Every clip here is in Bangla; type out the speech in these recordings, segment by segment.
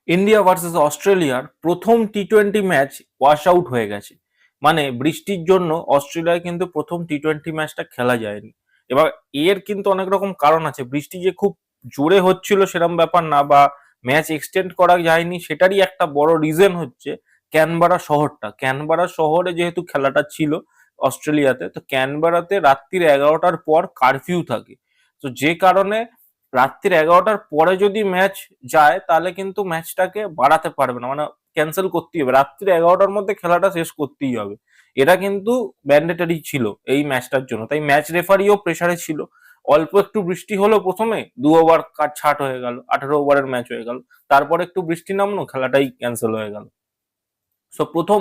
ইন্ডিয়া ভার্সেস অস্ট্রেলিয়ার প্রথম টি-20 ম্যাচ ওয়াশ আউট হয়ে গেছে। মানে বৃষ্টির জন্য অস্ট্রেলিয়ায় কিন্তু প্রথম টি-20 ম্যাচটা খেলা যায়নি। এবার এর কিন্তু অনেক রকম কারণ আছে। বৃষ্টি যে খুব জোরে হচ্ছিল সেরকম ব্যাপার না, বা ম্যাচ এক্সটেন্ড করা যায়নি সেটারই একটা বড় রিজন হচ্ছে ক্যানবারা শহরটা। ক্যানবারা শহরে যেহেতু খেলাটা ছিল অস্ট্রেলিয়াতে, তো ক্যানবারাতে রাত্রির 11টার পর কারফিউ থাকে। তো যে কারণে রাত্রির 11টার পরে যদি ম্যাচ যায় তাহলে কিন্তু ম্যাচটাকে বাড়াতে পারবে না, মানে ক্যান্সেল করতেই হবে, রাত্রি 11টার মধ্যে খেলাটা শেষ করতেই হবে। এটা কিন্তু ম্যান্ডেটরি ছিল এই ম্যাচটার জন্য, তাই ম্যাচ রেফারিও প্রেসারে ছিল। অল্প একটু বৃষ্টি হলো, প্রথমে 2 ওভার ছাট হয়ে গেল, 18 ওভারের ম্যাচ হয়ে গেল। তারপরে একটু বৃষ্টি নামলো, খেলাটাই ক্যান্সেল হয়ে গেল। সো প্রথম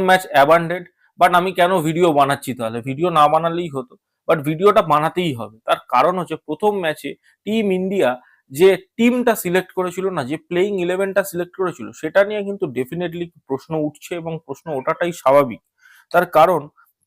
ম্যাচ অ্যাবান্ডেড। বাট আমি কেন ভিডিও বানাচ্ছি, তাহলে ভিডিও না বানালেই হতো, বাট ভিডিওটা বানাতেই হবে। তার কারণ হচ্ছে প্রথম ম্যাচে টিম ইন্ডিয়া যে টিমটা সিলেক্ট করেছিল না, যে প্লেইং ইলেভেনটা সিলেক্ট করেছিল, সেটা নিয়ে কিন্তু ডেফিনেটলি প্রশ্ন উঠছে, এবং প্রশ্ন ওঠাটাই স্বাভাবিক। তার কারণ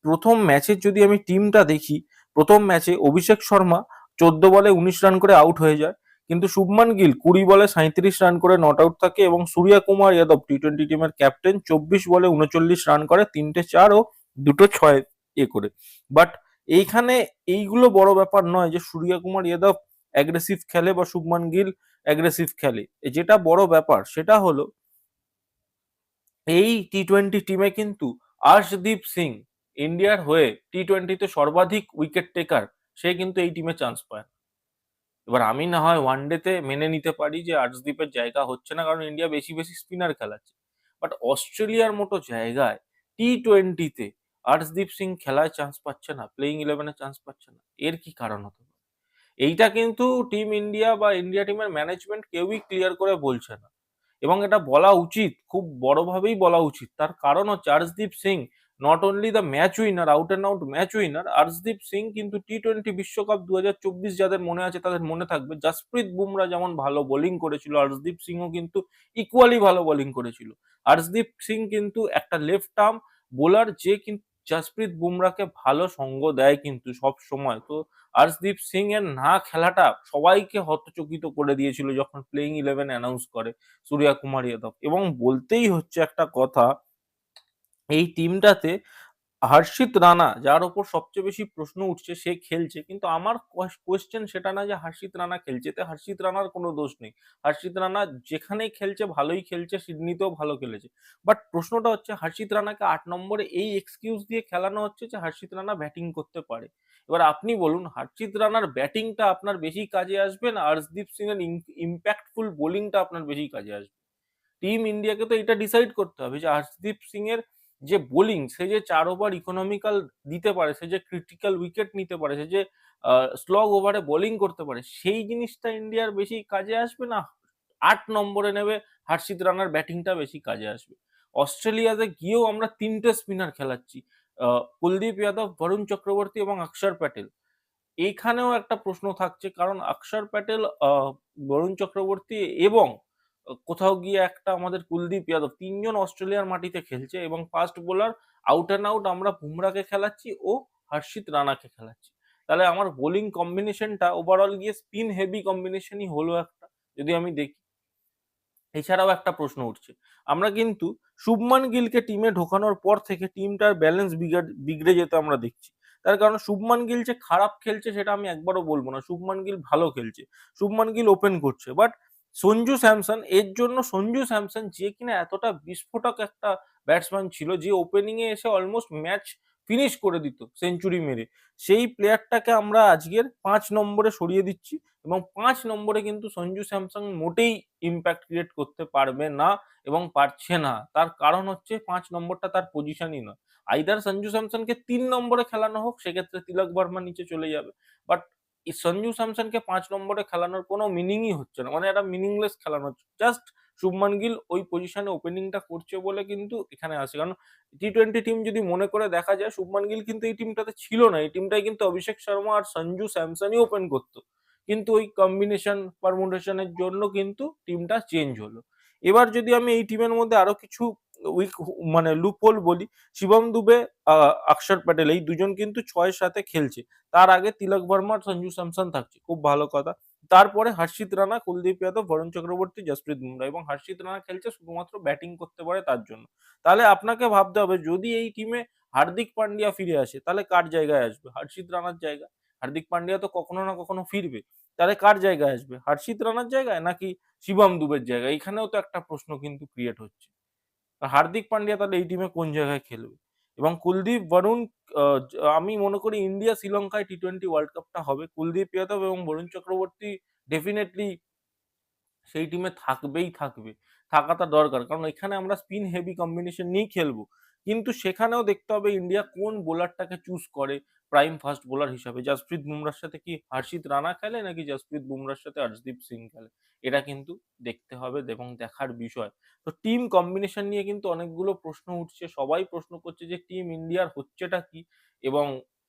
প্রথম ম্যাচের যদি আমি টিমটা দেখি, প্রথম ম্যাচে অভিষেক শর্মা 14 বলে 19 রান করে আউট হয়ে যায়, কিন্তু শুভমান গিল 20 বলে 37 রান করে নট আউট থাকে, এবং সূর্য কুমার যাদব টি-20 টিমের ক্যাপ্টেন 24 বলে 39 রান করে, 3টে 4 ও 2টো 6 করে। বাট এইখানে এইগুলো বড় ব্যাপার নয় যে সূর্য কুমার যাদব অ্যাগ্রেসিভ খেলে বা শুভমান গিল অ্যাগ্রেসিভ খেলে। যেটা বড় ব্যাপার সেটা হলো এই টি-20 টিমে কিন্তু আর্শদীপ সিং, ইন্ডিয়ার হয়ে টি-20তে সর্বাধিক উইকেট টেকার, সে কিন্তু এই টিমে চান্স পায়। এবার আমি না হয় ওয়ানডেতে মেনে নিতে পারি যে আর্শদীপের জায়গা হচ্ছে না, কারণ ইন্ডিয়া বেশি বেশি স্পিনার খেলাচ্ছে। বাট অস্ট্রেলিয়ার মতো জায়গায় টি-20তে আর্শদীপ সিং খেলায় চান্স পাচ্ছে না, প্লেইং ইলেভেনে চান্স পাচ্ছে না, এর কি কারণ হতে পারে? এইটা কিন্তু টিম ইন্ডিয়া বা ইন্ডিয়া টিমের ম্যানেজমেন্ট কেউই ক্লিয়ার করে বলছে না, এবং এটা বলা উচিত, খুব বড়ভাবেই বলা উচিত। তার কারণ হচ্ছে Arshdeep Singh not only the match winner, out and out match winner, Arshdeep Singh কিন্তু টি-20 বিশ্বকাপ 2024 যাদের মনে আছে তাদের মনে থাকবে, জাসপ্রীত বুমরা যেমন ভালো বোলিং করেছিল, আর্শদীপ সিংও কিন্তু ইকুয়ালি ভালো বোলিং করেছিল। আর্শদীপ সিং কিন্তু একটা লেফট আর্ম বোলার, যে কিন্তু জাসপ্রীত বুমরাকে ভালো সঙ্গ দেয় কিন্তু সব সময়। তো আর্শদীপ সিং এর না খেলাটা সবাইকে হতচকিত করে দিয়েছিল যখন প্লেইং ইলেভেন অ্যানাউন্স করে সূর্য কুমার যাদব। এবং বলতেই হচ্ছে একটা কথা, এই টিমটাতে হর্ষিত রানা, যার ওপর সবচেয়ে বেশি প্রশ্ন উঠছে, সে খেলছে, কিন্তু আমার কোয়েশ্চেন সেটা না যে হর্ষিত রানা খেলছে, এতে হর্ষিত রানার কোনো দোষ নেই। হর্ষিত রানা যেখানেই খেলছে ভালোই খেলছে, সিডনিতেও ভালো খেলেছে। বাট প্রশ্নটা হচ্ছে হর্ষিত রানাকে 8 নম্বরে এই এক্সকিউজ দিয়ে খেলানো হচ্ছে যে হর্ষিত রানা ব্যাটিং করতে পারে। এবার আপনি বলুন, হর্ষিত রানার ব্যাটিংটা আপনার বেশি কাজে আসবে, না হর্ষদীপ সিং এর ইম্প্যাক্টফুল বোলিংটা আপনার বেশি কাজে আসবে? টিম ইন্ডিয়াকে তো এটা ডিসাইড করতে হবে যে হর্ষদীপ সিং এর যে বোলিং, সে যে 4 ওভার ইকোনমিক্যাল দিতে পারে, সে যে ক্রিটিক্যাল উইকেট নিতে পারে, সে যে স্লগ ওভারে বোলিং করতে পারে, সেই জিনিসটা ইন্ডিয়ার বেশি কাজে আসবে, না 8 নম্বরে নেবে হর্ষিত রানার ব্যাটিংটা বেশি কাজে আসবে? অস্ট্রেলিয়াতে গিয়েও আমরা 3টে স্পিনার খেলাচ্ছি, কুলদীপ যাদব, বরুণ চক্রবর্তী এবং অক্ষর প্যাটেল। এইখানেও একটা প্রশ্ন থাকছে, কারণ অক্ষর প্যাটেল, বরুণ চক্রবর্তী এবং কোথাও গিয়ে একটা আমাদের কুলদীপ যাদব, 3জন অস্ট্রেলিয়ার মাটিতে খেলছে, এবং fast bowler out and out আমরা বুমরাকে খেলাচ্ছি ও হর্ষিত রানাকে খেলাচ্ছি। তাহলে আমার বোলিং কম্বিনেশনটা ওভারঅল গিয়ে স্পিন হেভি কম্বিনেশনই হলো একটা, যদি আমি দেখি। এছাড়াও একটা প্রশ্ন উঠছে, আমরা কিন্তু শুভমান গিলকে টিমে ঢোকানোর পর থেকে টিমটার ব্যালেন্স বিগড়ে যেতে আমরা দেখছি। তার কারণ শুভমান গিল যে খারাপ খেলছে সেটা আমি একবারও বলবো না, শুভমান গিল ভালো খেলছে, শুভমান গিল ওপেন করছে। বাট সঞ্জু স্যামসন, এর জন্য সঞ্জু স্যামসন যে কিনা এতটা বিস্ফোরক একটা ব্যাটসম্যান ছিল, যে ওপেনিং এ এসে অলমোস্ট ম্যাচ ফিনিশ করে দিত সেঞ্চুরি মেরে, সেই প্লেয়ারটাকে আমরা আজকের 5 নম্বরে সরিয়ে দিচ্ছি। এবং 5 নম্বরে কিন্তু সঞ্জু স্যামসন মোটেই ইম্প্যাক্ট ক্রিয়েট করতে পারবে না, এবং পারছে না। তার কারণ হচ্ছে 5 নম্বরটা তার পজিশনই নয়। আইদার সঞ্জু স্যামসনকে 3 নম্বরে খেলানো হোক, সেক্ষেত্রে তিলক বর্মা নিচে চলে যাবে। বাট সঞ্জু স্যামসনকে 5 নম্বরে খেলানোর কোনো মিনিংই হচ্ছে না, মানে একটা মিনিংলেস খেলানো হচ্ছে। জাস্ট শুভমান গিল ওই পজিশনে ওপেনিংটা করছে বলে কিন্তু এখানে আসে। কারণ টি-20 টিম যদি মনে করে দেখা যায়, শুভমান গিল কিন্তু এই টিমটাতে ছিল না, এই টিমটাই কিন্তু অভিষেক শর্মা আর সঞ্জু স্যামসনই ওপেন করতো, কিন্তু ওই কম্বিনেশন পারমুটেশনের জন্য কিন্তু টিমটা চেঞ্জ হলো। এবার যদি আমি এই টিমের মধ্যে আরো কিছু উইক, মানে লুপহোল বলি, শিবম দুবে, অক্ষর প্যাটেল, এই দুজন কিন্তু 6-এর সাথে খেলছে। তার আগে তিলক বর্মা আর সঞ্জু স্যামসন থাকছে, খুব ভালো কথা। তারপরে হর্ষিত রানা, কুলদীপ যাদব, বরুণ চক্রবর্তী, জসপ্রীত বুমরা, এবং হর্ষিত রানা খেলছে শুধুমাত্র ব্যাটিং করতে পারে তার জন্য। তাহলে আপনাকে ভাবতে হবে যদি এই টিমে হার্দিক পান্ডিয়া ফিরে আসে তাহলে কার জায়গায় আসবে? হর্ষিত রানার জায়গায়। হার্দিক পান্ডিয়া তো কখনো না কখনো ফিরবে, তাহলে কার জায়গায় আসবে? হর্ষিত রানার জায়গায় নাকি শিবম দুবের জায়গায়? এখানেও তো একটা প্রশ্ন কিন্তু ক্রিয়েট হচ্ছে। হার্দিক পান্ডিয়া তাহলে এই টিমে কোন জায়গায় খেলবে? এবং কুলদীপ, বরুণ, আমি মনে করি ইন্ডিয়া শ্রীলঙ্কায় টি-20 ওয়ার্ল্ড কাপটা হবে। কুলদীপ যাদব এবং বরুণ চক্রবর্তী ডেফিনেটলি সেই টিমে থাকবেই থাকবে। থাকাটা দরকার। কারণ এখানে আমরা স্পিন হেভি কম্বিনেশন নিয়েই খেলবো। কিন্তু সেখানেও দেখতে হবে ইন্ডিয়া কোন বোলারটাকে চুজ করে প্রাইম ফাস্ট বোলার হিসাবে। জাসপ্রীত বুমরার সাথে কি হর্ষিত রানা খেলে নাকি জাসপ্রীত বুমরার সাথে হর্ষদীপ সিং খেলে? এটা কিন্তু দেখতে হবে এবং দেখার বিষয়। তো টিম কম্বিনেশন নিয়ে কিন্তু অনেকগুলো প্রশ্ন উঠছে। সবাই প্রশ্ন করছে যে টিম ইন্ডিয়ার হচ্ছেটা কি? এবং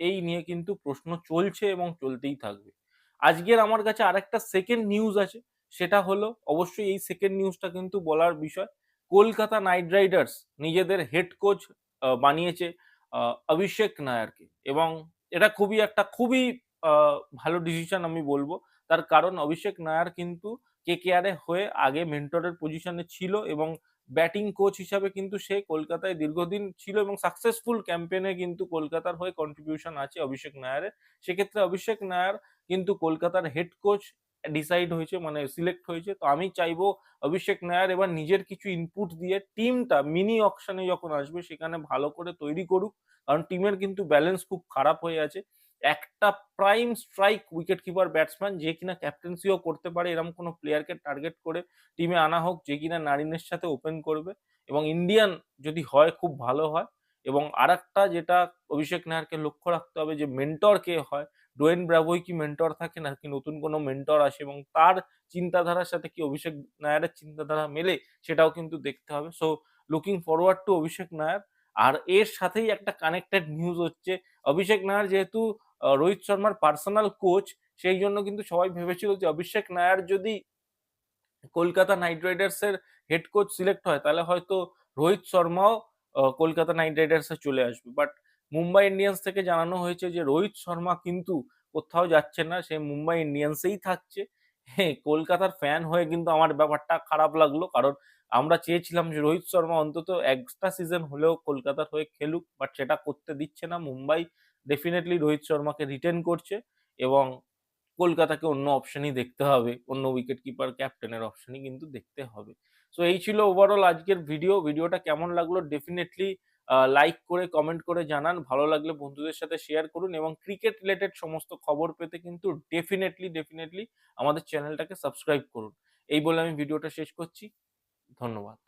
এই নিয়ে কিন্তু প্রশ্ন চলছে এবং চলতেই থাকবে। আজকের আমার কাছে আরেকটা সেকেন্ড নিউজ আছে। সেটা হলো অবশ্যই এই সেকেন্ড নিউজটা কিন্তু বলার বিষয়। কলকাতা নাইট রাইডার্স নিজেদের হেড কোচ বানিয়েছে অভিষেক নায়ারকে, এবং এটা খুবই ভালো ডিসিশন আমি বলবো। তার কারণ অভিষেক নায়ার কিন্তু কেকেআর এ হয়ে আগে মেন্টরের পজিশনে ছিল এবং ব্যাটিং কোচ হিসাবে কিন্তু সে কলকাতায় দীর্ঘদিন ছিল এবং সাকসেসফুল ক্যাম্পেনে কিন্তু কলকাতার হয়ে কন্ট্রিবিউশন আছে অভিষেক নায়ারের। সেক্ষেত্রে অভিষেক নায়ার কিন্তু কলকাতার হেড কোচ ডিসাইড হয়েছে, মানে সিলেক্ট হয়েছে। তো আমি চাইবো অভিষেক নায়ার এবার নিজের কিছু ইনপুট দিয়ে টিমটা মিনি অকশনে যখন আসবে সেখানে ভালো করে তৈরি করুক। কারণ টিমের কিন্তু ব্যালেন্স খুব খারাপ হয়ে আছে। একটা prime strike wicket keeper batsman যে কিনা ক্যাপ্টেন্সিও করতে পারে এরকম কোনো প্লেয়ারকে টার্গেট করে টিমে আনা হোক যে কিনা নারিনের সাথে ওপেন করবে, এবং ইন্ডিয়ান যদি হয় খুব ভালো হয়। এবং আরেকটা যেটা অভিষেক নায়ারকে লক্ষ্য রাখতে হবে যে মেন্টর কে হয়। ডোয়েন ব্রাভোই কি মেন্টর থাকে নাকি নতুন কোনো মেন্টর আসে এবং তার চিন্তাধারার সাথে কি অভিষেক নায়ারের চিন্তাধারা মেলে সেটাও কিন্তু দেখতে হবে। সো লুকিং ফরওয়ার্ড টু অভিষেক নায়ার। আর এর সাথেই একটা কানেক্টেড নিউজ হচ্ছে, অভিষেক নায়ার যেহেতু রোহিত শর্মার পার্সোনাল কোচ, সেই জন্য কিন্তু সবাই ভেবেছিল যে অভিষেক নায়ার যদি কলকাতা নাইট রাইডার্স এর হেড কোচ সিলেক্ট হয় তাহলে হয়তো রোহিত শর্মাও কলকাতা নাইট রাইডার্স এ চলে আসবে। বাট মুম্বাই ইন্ডিয়ান্স থেকে জানানো হয়েছে যে রোহিত শর্মা কিন্তু কোথাও যাচ্ছে না, সে মুম্বাই ইন্ডিয়ান্সেই থাকছে। হ্যাঁ, কলকাতার ফ্যান হয়ে কিন্তু আমার ব্যাপারটা খারাপ লাগলো, কারণ আমরা চেয়েছিলাম যে রোহিত শর্মা অন্তত একটা সিজন হলেও কলকাতার হয়ে খেলুক, বাট সেটা করতে দিচ্ছে না মুম্বাই। ডেফিনেটলি রোহিত শর্মাকে রিটেন করছে এবং কলকাতাকে অন্য অপশনই দেখতে হবে, অন্য উইকেট কিপার ক্যাপ্টেনের অপশনই কিন্তু দেখতে হবে। সো এই ছিল ওভারঅল আজকের ভিডিওটা কেমন লাগলো ডেফিনেটলি লাইক করে কমেন্ট করে জানান। ভালো লাগলে বন্ধুদের সাথে শেয়ার করুন এবং ক্রিকেট রিলেটেড সমস্ত খবর পেতে কিন্তু ডেফিনেটলি আমাদের চ্যানেলটাকে সাবস্ক্রাইব করুন। এই বলে আমি ভিডিওটা শেষ করছি। ধন্যবাদ।